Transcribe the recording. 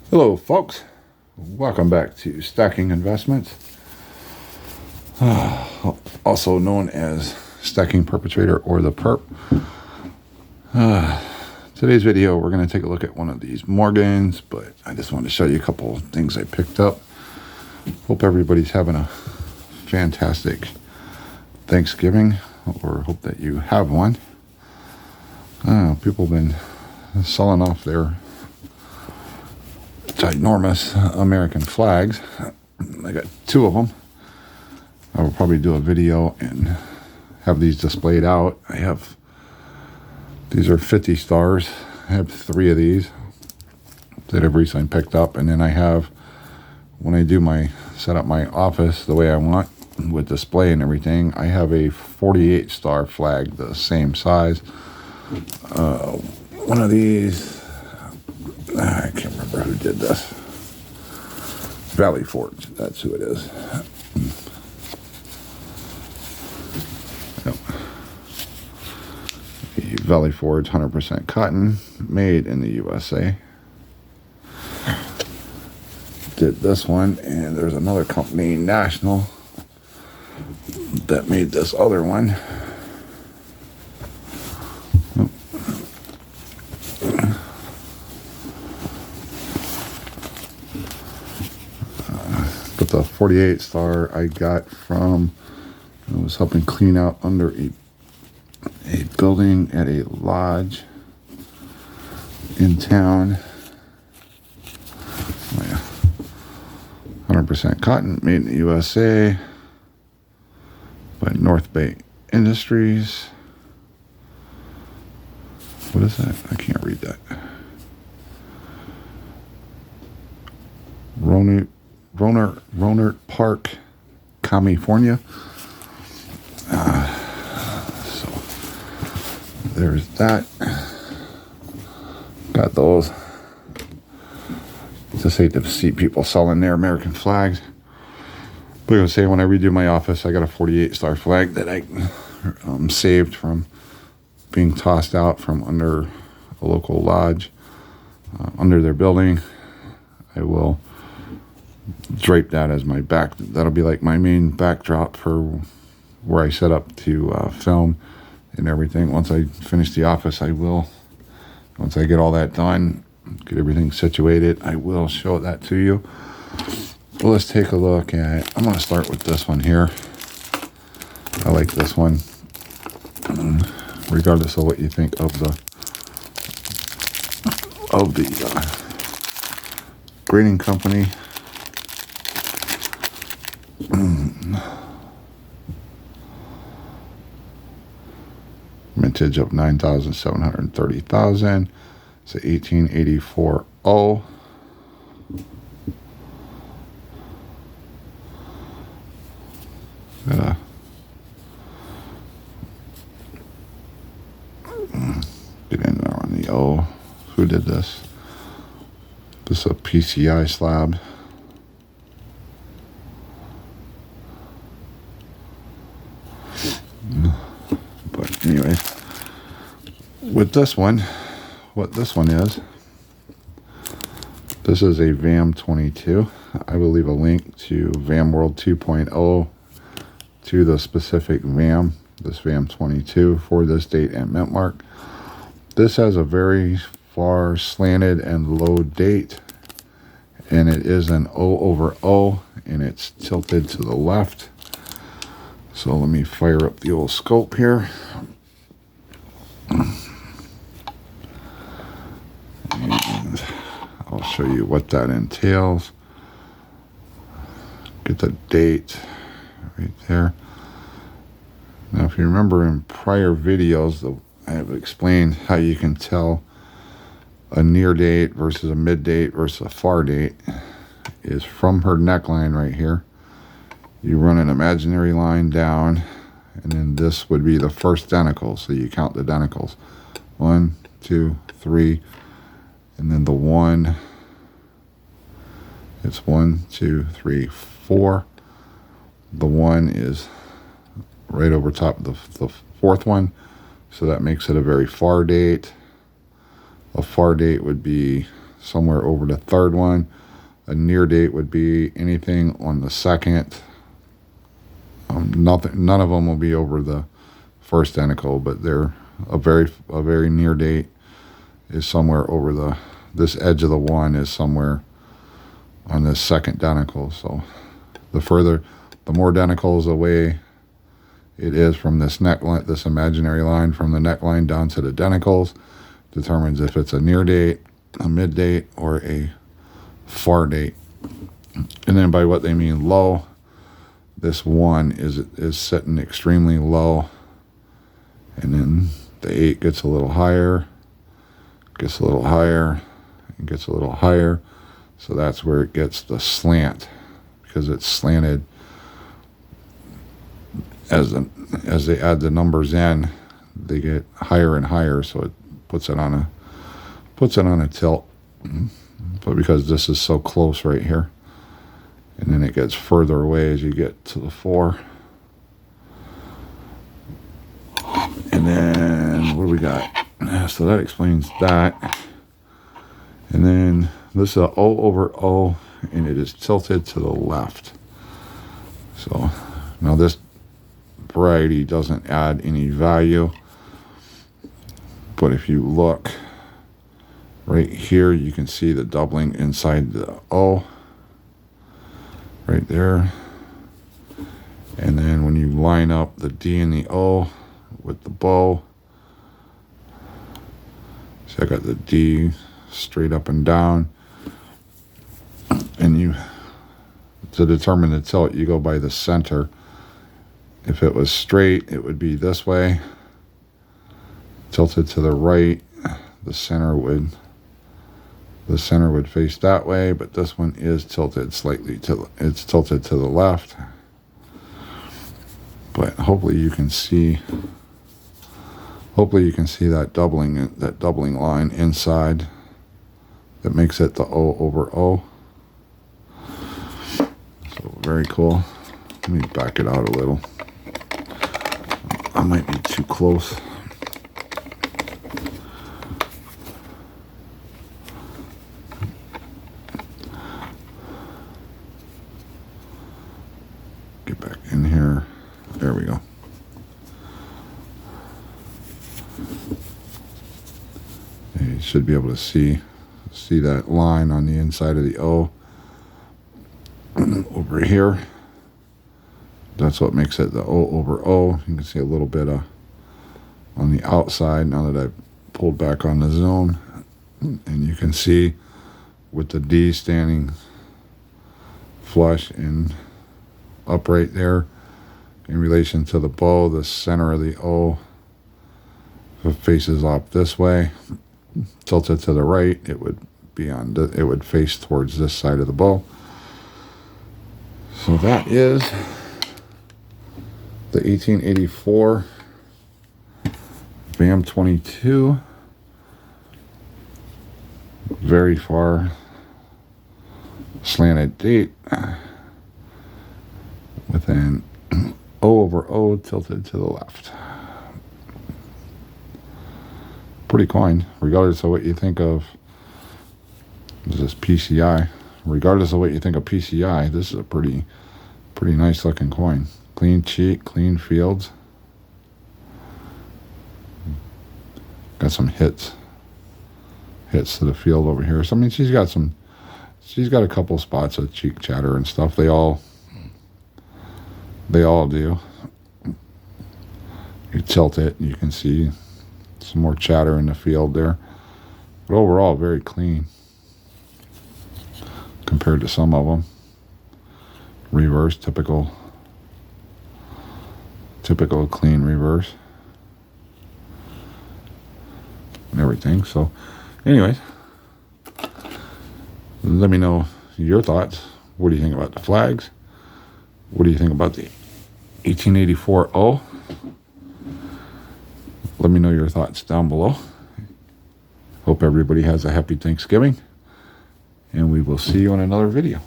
Hello folks, welcome back to Stacking Investments, also known as Stacking Perpetrator or the Perp. Today's video we're going to take a look at one of these Morgans, but I just wanted to show you a couple things I picked up. Hope everybody's having a fantastic Thanksgiving, or hope that you have one. People have been selling off their ginormous American flags. I got two of them. I will probably do a video and have these displayed out. These are 50 stars. I have 3 of these that I've recently picked up, and then I have, when I do set up my office the way I want with display and everything, I have a 48 star flag, the same size. One of these, I can't remember who did this. Valley Forge, that's who it is. Yep. The Valley Forge 100% cotton, made in the USA. Did this one, and there's another company, National, that made this other one. But the 48 star I got from, I was helping clean out under a building at a lodge in town. Oh yeah. 100% cotton, made in the USA by North Bay Industries. What is that? I can't read that. Rohnert Park, California. So there's that. Got those. Just hate to see people selling their American flags. But I was saying, when I redo my office, I got a 48 star flag that I saved from being tossed out from under a local lodge, under their building. I will drape that as my back. That'll be like my main backdrop for where I set up to film and everything. Once I finish the office, once I get all that done, get everything situated, I will show that to you. Well, let's take a look at, I'm going to start with this one here. I like this one, regardless of what you think of the grading company. Mintage of 9,730,000. It's a 1884 O. Get in there on the O. Who did this? This is a PCI slab. But anyway, with this one, what this one is, this is a VAM 22. I will leave a link to VAM World 2.0 to the specific VAM, this VAM 22 for this date and mint mark. This has a very far slanted and low date, and it is an O over O, and it's tilted to the left. So let me fire up the old scope here. And I'll show you what that entails. Get the date right there. Now, if you remember in prior videos, I have explained how you can tell a near date versus a mid date versus a far date is from her neckline right here. You run an imaginary line down, and then this would be the first denticle. So you count the denticles. 1, 2, 3, and then the 1. It's 1, 2, 3, 4. The 1 is right over top of the 4th one. So that makes it a very far date. A far date would be somewhere over the third one. A near date would be anything on the second. None of them will be over the first denticle, but they're a very near date is somewhere over this edge of the one is somewhere on this second denticle. So the more denticles away it is from this neckline, this imaginary line from the neckline down to the denticles, determines if it's a near date, a mid date, or a far date. And then by what they mean low, this one is sitting extremely low, and then the 8 gets a little higher, gets a little higher, and gets a little higher. So that's where it gets the slant, because it's slanted. As they add the numbers in, they get higher and higher, so it puts it on a tilt. But because this is so close right here, and then it gets further away as you get to the 4. And then what do we got? So that explains that. And then this is a O over O, and it is tilted to the left. So now this variety doesn't add any value, but if you look right here, you can see the doubling inside the O right there. And then when you line up the D and the O with the bow, so I got the D straight up and down, and to determine the tilt, you go by the center. If it was straight, it would be this way. Tilted to the right, the center would face that way, but this one is tilted slightly it's tilted to the left. But hopefully you can see that doubling line inside that makes it the O over O. So very cool. Let me back it out a little. I might be too close. Get back in here. There we go. You should be able to see that line on the inside of the O over here. That's what makes it the O over O. You can see a little bit on the outside now that I've pulled back on the zoom. And you can see with the D standing flush and upright there in relation to the bow, the center of the O, if it faces off this way, tilted to the right, it would face towards this side of the bow. So that is the 1884 VAM 22. Very far slanted date with an O over O tilted to the left. Pretty coin, regardless of what you think of this PCI. Regardless of what you think of PCI, this is a pretty nice looking coin. Clean cheek, clean fields. Got some hits to the field over here. So I mean, she's got a couple spots of cheek chatter and stuff. They all do. You tilt it, you can see some more chatter in the field there. But overall, very clean compared to some of them. Reverse, typical clean reverse and everything. So anyways, let me know your thoughts. What do you think about the flags? What do you think about the 1884 O? Let me know your thoughts down below. Hope everybody has a happy Thanksgiving, and we will see you in another video.